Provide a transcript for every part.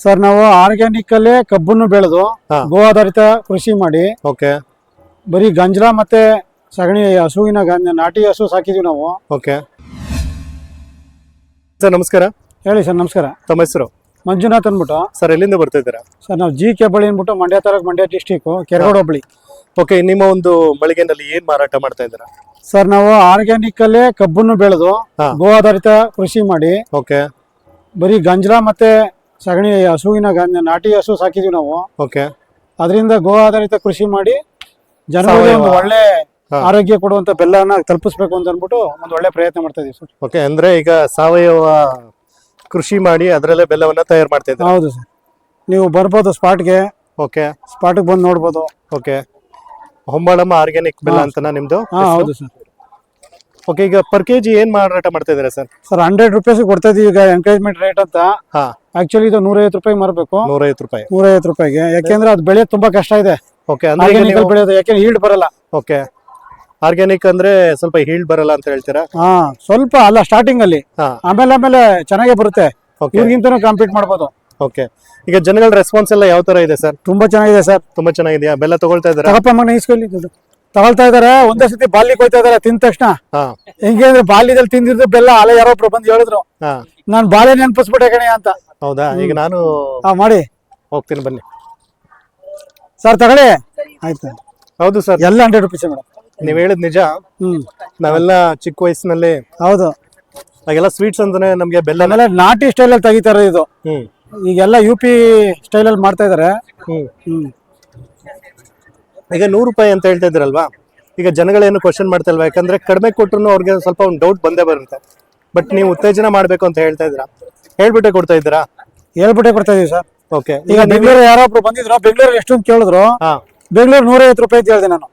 Sir ನಾವು organic ಅಲ್ಲೇ ಕಬ್ಬನ್ನು ಬೆಳೆದು ಗೋ ಆಧಾರಿತ ಕೃಷಿ ಮಾಡಿ ಓಕೆ ಬರೀ ಗಂಜಲ ಮತ್ತೆ ಸಗಣಿ ಹಸುವಿನ ನಾಟಿ ಹಸು ಸಾಕಿದೀವಿ ನಾವು. ಓಕೆ ಸರ್ ನಮಸ್ಕಾರ. ಹೇಳಿ ಸರ್. ನಮಸ್ಕಾರ. ತಮ್ಮ ಹೆಸರು? ಮಂಜುನಾಥ್ ಅಂದ್ಬಿಟ್ಟು. ಸರ್ ಎಲ್ಲಿಂದ ಬರ್ತಾ ಇದ್ದೀರಾ? ಸರ್ ನಾವು ಜಿ ಕೆ ಬಳಿ ಅಂದ್ಬಿಟ್ಟು ಮಂಡ್ಯ ತಾಲೂಕು, ಮಂಡ್ಯ ಡಿಸ್ಟಿಕ್, ಕೆರಗೋಡು ಹೋಬಳಿ. ಓಕೆ, ನಿಮ್ಮ ಒಂದು ಮಳಿಗೆನಲ್ಲಿ ಏನ್ ಮಾರಾಟ ಮಾಡ್ತಾ ಇದ್ದೀರಾ? ಸರ್ ನಾವು ಆರ್ಗ್ಯಾನಿಕ್ ಅಲ್ಲೇ ಕಬ್ಬನ್ನು ಬೆಳೆದು ಗೋ ಆಧಾರಿತ ಕೃಷಿ ಮಾಡಿ ಓಕೆ ಬರೀ ಗಂಜಲ ಮತ್ತೆ ಸಗಣಿ ಹಸುವಿನ ನಾಟಿ ಹಸು ಸಾಕಿದೀವಿ ನಾವು. ಓಕೆ, ಅದರಿಂದ ಗೋ ಆಧಾರಿತ ಕೃಷಿ ಮಾಡಿ ಜನರಿಗೆ ಒಂದು ಒಳ್ಳೆ ಆರೋಗ್ಯ ಕೊಡುವಂತ ಬೆಲ್ಲನ ತಲುಪಿಸ್ಬೇಕು ಅಂತ ಅಂದ್ಬಿಟ್ಟು ಒಂದು ಒಳ್ಳೆ ಪ್ರಯತ್ನ ಮಾಡ್ತಾ ಇದೀವಿ ಸರ್. ಓಕೆ, ಅಂದ್ರೆ ಈಗ ಸಾವಯವ ಕೃಷಿ ಮಾಡಿ ಅದರಲ್ಲೇ ಬೆಲ್ಲವನ್ನ ತಯಾರು ಮಾಡ್ತಾ ಇದ್ದೀರಾ? ಹೌದು ಸರ್. ನೀವು ಬರ್ಬೋದು ಸ್ಪಾಟ್ಗೆ. ಓಕೆ, ಸ್ಪಾಟ್ಗೆ ಬಂದು ನೋಡ್ಬೋದು. ಓಕೆ, ಹೊಂಬಾಳಮ್ಮ ಆರ್ಗ್ಯಾನಿಕ್ ಬೆಲ್ಲ ಅಂತನಾ ನಿಮ್ದು? ಹೌದು ಸರ್. ಓಕೆ, ಈಗ ಪರ್ ಕೆಜಿ ಏನ್ ಮಾರಾಟ ಮಾಡ್ತಾ ಇದ್ದೀರಾ ಸರ್? ಸರ್ 100 ರೂಪೀಸ್ ಕೊಡ್ತಾ ಇದೀವಿ ಈಗ, ಎನ್ಕರೇಜ್ಮೆಂಟ್ ರೇಟ್ ಅಂತ. ಆಕ್ಚುಲಿ ಇದು 150 ರೂಪಾಯಿ ಮಾರಬೇಕು. 150 ರೂಪಾಯಿ. 150 ರೂಪಾಯಿಗೆ, ಯಾಕೆಂದ್ರೆ ಅದು ಬೆಳೆಯೋದು ತುಂಬಾ ಕಷ್ಟ ಇದೆ. ಓಕೆ, ಆರ್ಗ್ಯಾನಿಕ್ ಬೆಳೆಯೋದು, ಯಾಕೆಂದ್ರೆ ಈಲ್ಡ್ ಬರಲ್ಲ. ಓಕೆ, ಆರ್ಗ್ಯಾನಿಕ್ ಅಂದ್ರೆ ಸ್ವಲ್ಪ ಹೀಲ್ಡ್ ಬರಲ್ಲ ಅಂತ ಹೇಳ್ತೀರಾ? ಸ್ವಲ್ಪ ಅಲ್ಲ, ಸ್ಟಾರ್ಟಿಂಗ್ ಅಲ್ಲಿ. ಆಮೇಲೆ ಚೆನ್ನಾಗೇ ಬರುತ್ತೆ. ಇವ್ರಿಗಿಂತನೂ ಕಾಂಪೀಟ್ ಮಾಡ್ಬೋದು. ಓಕೆ, ಈಗ ಜನಗಳ ರೆಸ್ಪಾನ್ಸ್ ಎಲ್ಲ ಯಾವ ತರ ಇದೆ ಸರ್? ತುಂಬಾ ಚೆನ್ನಾಗಿದೆ ಸರ್. ತುಂಬಾ ಚೆನ್ನಾಗಿದೆಯಾ? ಬೆಲ್ಲ ತಗೊಳ್ತಾ ಇದ್ದಾರೆ? ತಗಪ್ಪ ಮಗನ ಇಸ್ಕೊಳ್ಳಿ, ತಗೊಳ್ತಾ ಇದಾರೆ. ಒಂದೇ ಸತಿ ಬಾಲ್ಯಕ್ಕೆ ಹೋಯ್ತಾ ಇದಾರೆ ತಿಂದ ತಕ್ಷಣ. ಹೆಂಗೆ ಅಂದ್ರೆ ಬಾಲ್ಯದಲ್ಲಿ ತಿಂದಿದ್ದು ಬೆಲ್ಲ ಅಲೆ ಯಾರೊಬ್ರು ಬಂದು ಹೇಳಿದ್ರು, ನಾನ್ ಬಾಲ್ಯ ನೆನಪಿಸ್ಬಿಟ್ಟೆ ಕಣೆ ಅಂತ. ಹೌದಾ? ಈಗ ನಾನು ಮಾಡಿ ಹೋಗ್ತೀನಿ, ಬನ್ನಿ ಸರ್, ತಗೊಳ್ಳಿ. ಆಯ್ತು. ಹೌದು ಸರ್, ಎಲ್ಲ 100 ರೂಪೀಸ್ ಮೇಡಮ್. ನೀವ್ ಹೇಳಿದ್ ನಿಜ. ನಾವೆಲ್ಲ ಚಿಕ್ಕ ವಯಸ್ಸಿನಲ್ಲಿ ಹೌದು ಹಾಗೆಲ್ಲ ಸ್ವೀಟ್ಸ್ ಅಂದ್ರೆ ನಮ್ಗೆ ಬೆಲ್ಲ ಆಮೇಲೆ ನಾಟಿ ಸ್ಟೈಲ್ ಅಲ್ಲಿ ತೆಗಿತಾರೆ ಇದು. ಈಗೆಲ್ಲ UP ಸ್ಟೈಲ್ ಅಲ್ಲಿ ಮಾಡ್ತಾ ಇದಾರೆ. ಈಗ 100 ರೂಪಾಯಿ ಅಂತ ಹೇಳ್ತಾ ಇದ್ರಲ್ವಾ, ಈಗ ಜನಗಳೇನು ಕ್ವಶನ್ ಮಾಡ್ತಾ ಇಲ್ವಾ? ಯಾಕಂದ್ರೆ ಕಡಿಮೆ ಕೊಟ್ರು ಅವ್ರಿಗೆ ಸ್ವಲ್ಪ ಒಂದು ಡೌಟ್ ಬಂದೇ ಬರುತ್ತೆ. ಬಟ್ ನೀವು ಉತ್ತೇಜನ ಮಾಡ್ಬೇಕು ಅಂತ ಹೇಳ್ತಾ ಇದ್ದೀರಾ, ಹೇಳ್ಬಿಟ್ಟೆ ಕೊಡ್ತಾ ಇದ್ದೀರಾ? ಹೇಳ್ಬಿಟ್ಟೆ ಕೊಡ್ತಾ ಇದೀವಿ ಸರ್. ಓಕೆ, ಈಗ ಬೆಂಗಳೂರು ಯಾರೊಬ್ರು ಬಂದಿದ್ರು, ಬೆಂಗಳೂರಲ್ಲಿ ಎಷ್ಟೊಂದು ಕೇಳಿದ್ರು. ಬೆಂಗಳೂರು 150 ರೂಪಾಯಿ ಅಂತ ಹೇಳಿದೆ ನಾನು.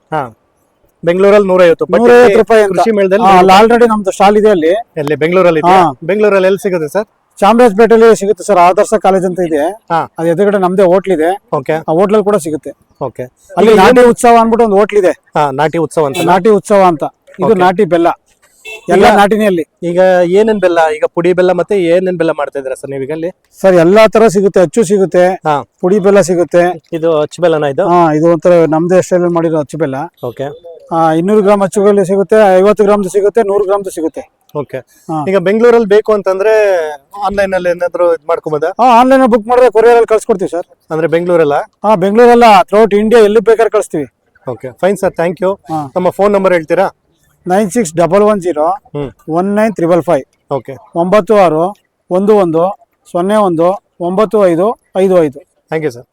ಬೆಂಗಳೂರಲ್ಲಿ 150 ರೂಪಾಯಿ ಅಂತ. ಕೃಷಿ ಮೇಳದಲ್ಲಿ ಆಲ್ರೆಡಿ ನಮ್ದು ಸ್ಟಾಲ್ ಇದೆ ಅಲ್ಲಿ. ಎಲ್ಲಿ? ಬೆಂಗಳೂರಲ್ಲಿ. ಬೆಂಗಳೂರಲ್ಲಿ ಎಲ್ಲಿ ಸಿಗುತ್ತೆ ಸರ್? ಚಾಮರಾಜಪೇಟೆಯಲ್ಲಿ ಸಿಗುತ್ತೆ ಸರ್. ಆದರ್ಶ ಕಾಲೇಜ್ ಅಂತ ಇದೆ, ಅದ್ ಎದುರುಗಡೆ ನಮ್ದೇ ಹೋಟ್ಲ್ ಇದೆ. ಓಕೆ, ಆ ಹೋಟ್ಲಲ್ಲಿ ಕೂಡ ಸಿಗುತ್ತೆ. ಓಕೆ, ಅಲ್ಲಿ ನಾಟಿ ಉತ್ಸವ ಅನ್ಬಿಟ್ಟು ಒಂದು ಹೋಟ್ಲ್ ಇದೆ. ನಾಟಿ ಉತ್ಸವ ಅಂತ. ನಾಟಿ ಉತ್ಸವ ಅಂತ. ಇದು ನಾಟಿ ಬೆಲ್ಲ, ಎಲ್ಲ ನಾಟಿನೇ ಅಲ್ಲಿ. ಈಗ ಏನೇನ್ ಬೆಲ್ಲ? ಈಗ ಪುಡಿ ಬೆಲ್ಲ ಮತ್ತೆ ಏನೇನ್ ಬೆಲ್ಲ ಮಾಡ್ತಾ ಇದ್ದೀರಾ ಸರ್ ನೀವೀಗ ಅಲ್ಲಿ? ಸರ್ ಎಲ್ಲಾ ತರ ಸಿಗುತ್ತೆ. ಅಚ್ಚು ಸಿಗುತ್ತೆ, ಪುಡಿ ಬೆಲ್ಲ ಸಿಗುತ್ತೆ. ಇದು ಅಚ್ಚು ಬೆಲ್ಲನ? ಇದು ಒಂಥರ ನಮ್ದೇ ಸ್ಟೈಲ್ ಮಾಡಿರೋ ಅಚ್ಚು ಬೆಲ್ಲ. ಓಕೆ, 200 ಗ್ರಾಮ್ ಅಚ್ಚು ಬೆಲ್ಲ ಸಿಗುತ್ತೆ, 50 ಗ್ರಾಮ್ದು ಸಿಗುತ್ತೆ, 100 ಗ್ರಾಮ್ದು ಸಿಗುತ್ತೆ. ಓಕೆ, ಈಗ ಬೆಂಗಳೂರಲ್ಲಿ ಬೇಕು ಅಂತಂದ್ರೆ ಆನ್ಲೈನ್ ಅಲ್ಲಿ ಏನಾದ್ರು ಇದು ಮಾಡ್ಕೋಬೋದಾ? ಆನ್ಲೈನ್ ಬುಕ್ ಮಾಡಿದ್ರೆ ಕೊರಿಯರ್ ಅಲ್ಲಿ ಕಳ್ಸಿಕೊಡ್ತೀವಿ ಸರ್. ಅಂದ್ರೆ ಬೆಂಗಳೂರಲ್ಲ? ಬೆಂಗಳೂರಲ್ಲ, ಥ್ರೂಔಟ್ ಇಂಡಿಯಾ ಎಲ್ಲಿ ಬೇಕಾದ್ರೆ ಕಳಿಸ್ತೀವಿ. Okay, fine sir, thank you. ನಮ್ಮ ಫೋನ್ ನಂಬರ್ ಹೇಳ್ತೀರಾ? 9611019355. ಓಕೆ, 9611019555. Thank you sir.